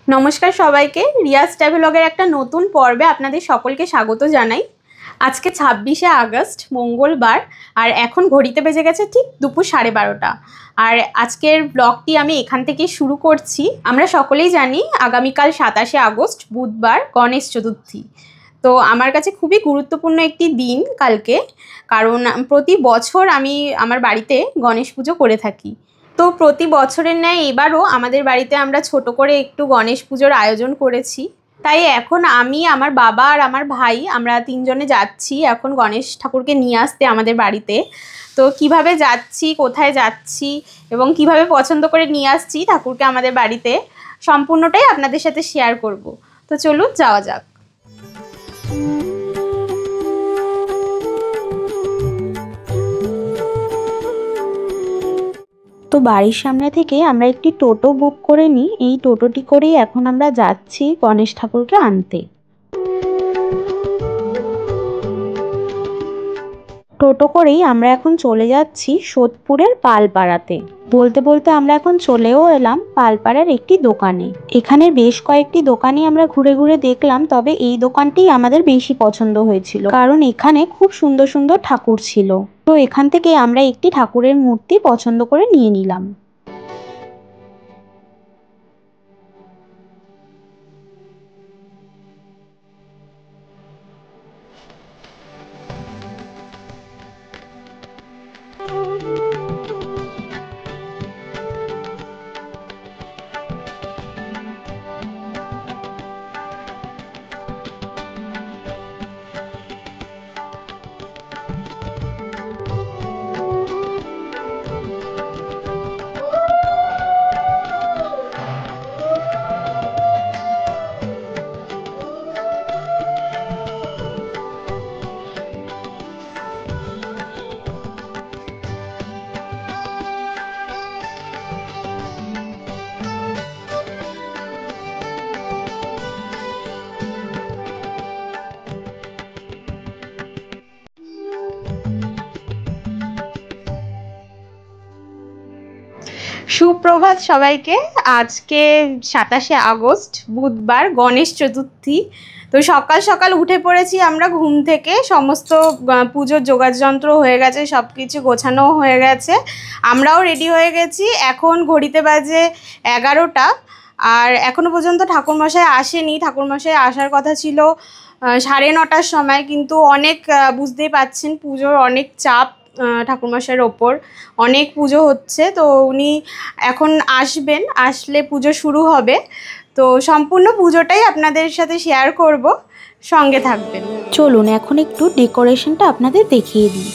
নমস্কার সবাইকে, রিয়াজ ট্রাভেলগের একটা নতুন পর্বে আপনাদের সকলকে স্বাগত জানাই। আজকে 26শে আগস্ট মঙ্গলবার, আর এখন ঘড়িতে বেজে গেছে ঠিক দুপুর 12:30। আর আজকের ব্লগটি আমি এখান থেকে শুরু করছি। আমরা সকলেই জানি আগামীকাল 27শে আগস্ট বুধবার গণেশ চতুর্থী। তো আমার কাছে খুবই গুরুত্বপূর্ণ একটি দিন কালকে, কারণ প্রতি বছর আমি আমার বাড়িতে গণেশ পুজো করে থাকি। তো প্রতি বছরের ন্যায় এবারও আমাদের বাড়িতে আমরা ছোট করে একটু গণেশ পুজোর আয়োজন করেছি। তাই এখন আমি, আমার বাবা আর আমার ভাই, আমরা তিনজনে যাচ্ছি এখন গণেশ ঠাকুরকে নিয়ে আসতে আমাদের বাড়িতে। তো কিভাবে যাচ্ছি, কোথায় যাচ্ছি এবং কিভাবে পছন্দ করে নিয়ে আসছি ঠাকুরকে আমাদের বাড়িতে, সম্পূর্ণটাই আপনাদের সাথে শেয়ার করব। তো চলুন যাওয়া যাক। তো বাড়ির সামনে থেকে আমরা একটি টোটো বুক করে নিই। এই টোটোটি করেই এখন আমরা যাচ্ছি গণেশ ঠাকুরকে আনতে। টোটো করেই আমরা এখন চলে যাচ্ছি সোদপুরের পালপাড়াতে। বলতে বলতে আমরা এখন চলেও এলাম পালপাড়ার একটি দোকানে। এখানের বেশ কয়েকটি দোকানই আমরা ঘুরে ঘুরে দেখলাম, তবে এই দোকানটি আমাদের বেশি পছন্দ হয়েছিল, কারণ এখানে খুব সুন্দর সুন্দর ঠাকুর ছিল। তো এখান থেকে আমরা একটি ঠাকুরের মূর্তি পছন্দ করে নিয়ে নিলাম। সুপ্রভাত সবাইকে। আজকে 27শে আগস্ট বুধবার গণেশ চতুর্থী। তো সকাল সকাল উঠে পড়েছি আমরা ঘুম থেকে, সমস্ত পুজোর যোগাযন্ত্র হয়ে গেছে, সব কিছু গোছানো হয়ে গেছে, আমরাও রেডি হয়ে গেছি। এখন ঘড়িতে বাজে 11টা, আর এখনও পর্যন্ত ঠাকুরমশাই আসেনি। ঠাকুরমশাই আসার কথা ছিল 9:30টার সময়, কিন্তু অনেক বুঝতেই পাচ্ছেন পুজোর অনেক চাপ ঠাকুরমশাইয়ের ওপর, অনেক পুজো হচ্ছে। তো উনি এখন আসবেন, আসলে পুজো শুরু হবে। তো সম্পূর্ণ পুজোটাই আপনাদের সাথে শেয়ার করব, সঙ্গে থাকবেন। চলুন এখন একটু ডেকোরেশনটা আপনাদের দেখিয়ে দিই।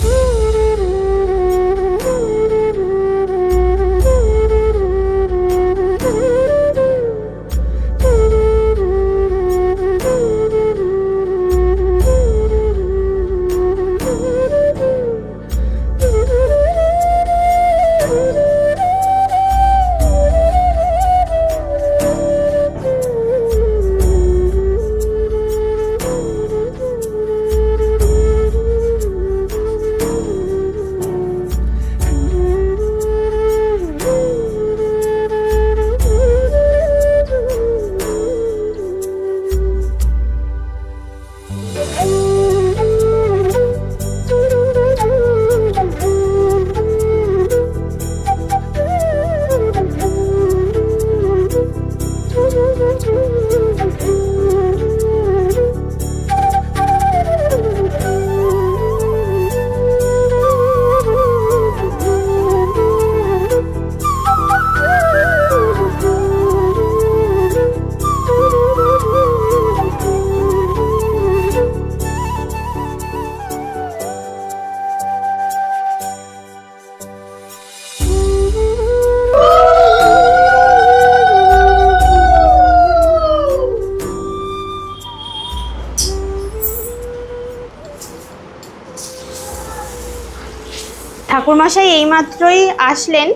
ঠাকুরমশাই এইমাত্রই আসলেন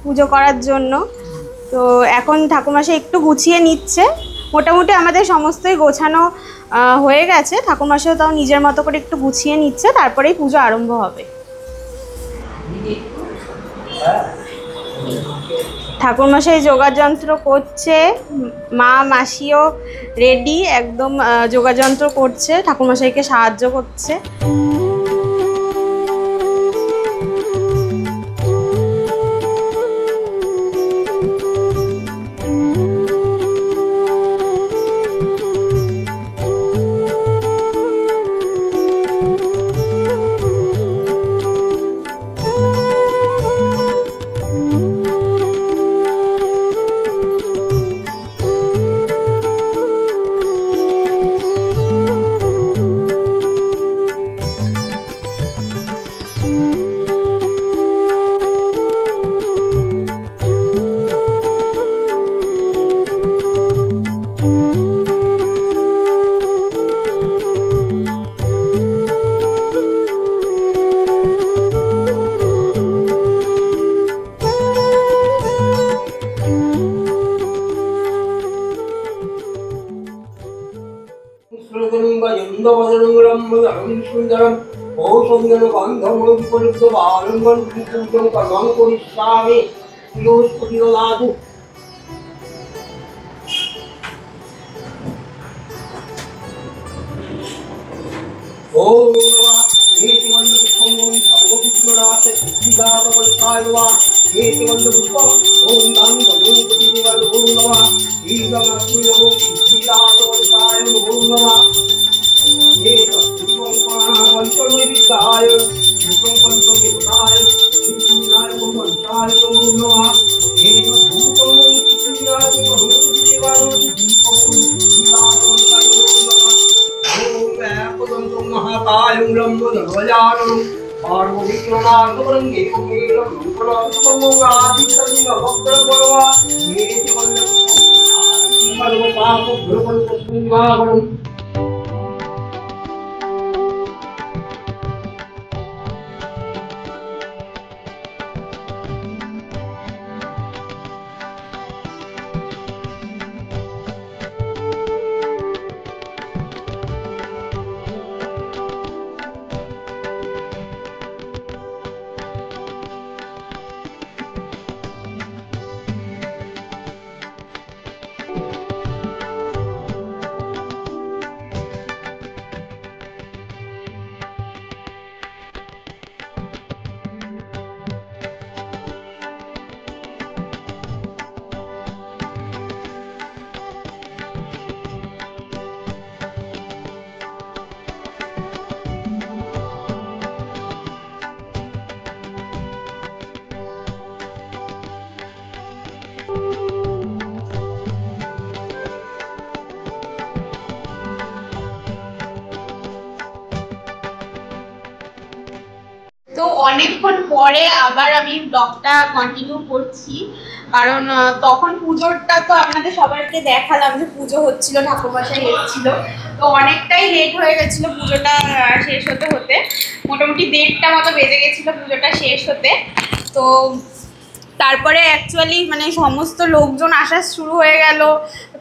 পুজো করার জন্য। তো এখন ঠাকুরমশাই একটু গুছিয়ে নিচ্ছে। মোটামুটি আমাদের সমস্তই গোছানো হয়ে গেছে, ঠাকুরমশাই তাও নিজের মতো করে একটু গুছিয়ে নিচ্ছে, তারপরেই পুজো আরম্ভ হবে। ঠাকুরমশাই যোগাযন্ত্র করছে, মা মাসিও রেডি একদম যোগাযন্ত্র করছে, ঠাকুরমশাইকে সাহায্য করছে। তো অনেকক্ষণ পরে আবার আমি ব্লগটা কন্টিনিউ করছি, কারণ তখন পুজোরটা তো আপনাদের সবাইকে দেখালাম যে পুজো হচ্ছিল, ঠাকুরমশাই এসেছিল, তো অনেকটাই লেট হয়ে গেছিল পুজোটা শেষ হতে হতে। মোটামুটি 1:30টা মতো বেজে গেছিলো পুজোটা শেষ হতে। তো তারপরে অ্যাকচুয়ালি মানে সমস্ত লোকজন আসা শুরু হয়ে গেল,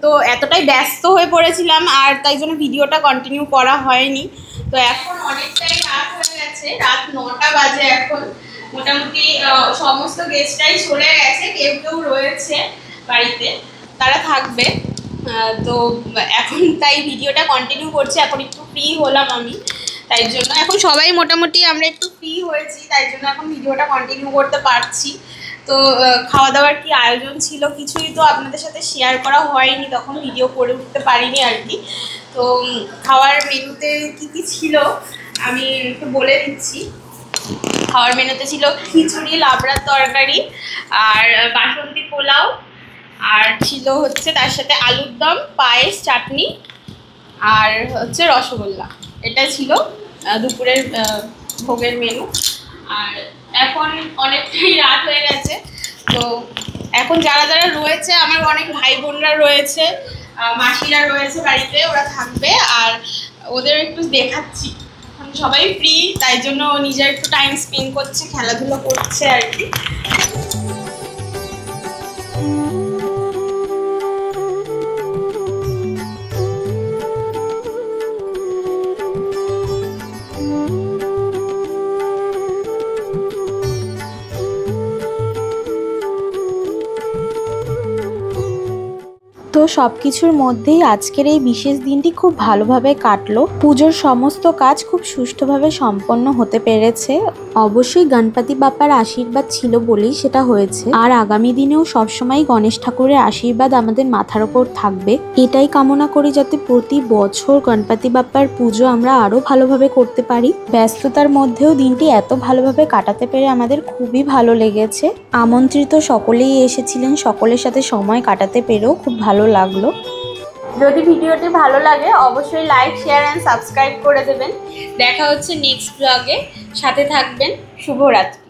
তো এতটাই ব্যস্ত হয়ে পড়েছিলাম আর তাই জন্য ভিডিওটা কন্টিনিউ করা হয়নি। তো এখন অনেকটাই রাত হয়ে গেছে, রাত 9টা বাজে এখন। মোটামুটি সমস্ত গেস্টরাই চলে গেছে, কেউ কেউ রয়েছে বাড়িতে, তারা থাকবে। তো এখন তাই ভিডিওটা কন্টিনিউ করছি, এখন একটু ফ্রি হলাম আমি, তাই জন্য এখন সবাই মোটামুটি আমরা একটু ফ্রি হয়েছি, তাই জন্য এখন ভিডিওটা কন্টিনিউ করতে পারছি। তো খাওয়া দাওয়ার কি আয়োজন ছিল কিছুই তো আপনাদের সাথে শেয়ার করা হয়নি, তখন ভিডিও করে উঠতে পারিনি আর কি। তো খাওয়ার মেনুতে কি কি ছিল আমি একটু বলে দিচ্ছি। খাওয়ার মেনুতে ছিল খিচুড়ি, লাবড়ার তরকারি আর বাসন্তী পোলাও, আর ছিল হচ্ছে তার সাথে আলুর দম, পায়েস, চাটনি আর হচ্ছে রসগোল্লা। এটা ছিল দুপুরের ভোগের মেনু। আর এখন অনেকটাই রাত হয়ে গেছে, তো এখন যারা যারা রয়েছে আমার অনেক ভাই বোনরা রয়েছে, মাসিরা রয়েছে বাড়িতে, ওরা থাকবে, আর ওদের একটু দেখাচ্ছি। এখন সবাই ফ্রি, তাই জন্য নিজের একটু টাইম স্পেন্ড করছে, খেলাধুলো করছে আর কি। তো সব কিছুর মধ্যেই আজকের এই বিশেষ দিনটি খুব ভালোভাবে কাটলো। পুজোর সমস্ত কাজ খুব সুষ্ঠুভাবে সম্পন্ন হতে পেরেছে। অবশ্যই গণপতি বাপ্পার আশীর্বাদ ছিল বলেই সেটা হয়েছে। আর আগামী দিনেও সবসময় গণেশ ঠাকুরের আশীর্বাদ আমাদের মাথার ওপর থাকবে, এটাই কামনা করি, যাতে প্রতি বছর গণপতি বাপ্পার পুজো আমরা আরো ভালোভাবে করতে পারি। ব্যস্ততার মধ্যেও দিনটি এত ভালোভাবে কাটাতে পেরে আমাদের খুবই ভালো লেগেছে। আমন্ত্রিত সকলেই এসেছিলেন, সকলের সাথে সময় কাটাতে পেরেও খুব ভালো লাগলো। যদি ভিডিওটি ভালো লাগে অবশ্যই লাইক, শেয়ার অ্যান্ড সাবস্ক্রাইব করে দেবেন। দেখা হচ্ছে নেক্সট ব্লগে, সাথে থাকবেন। শুভরাত্রি।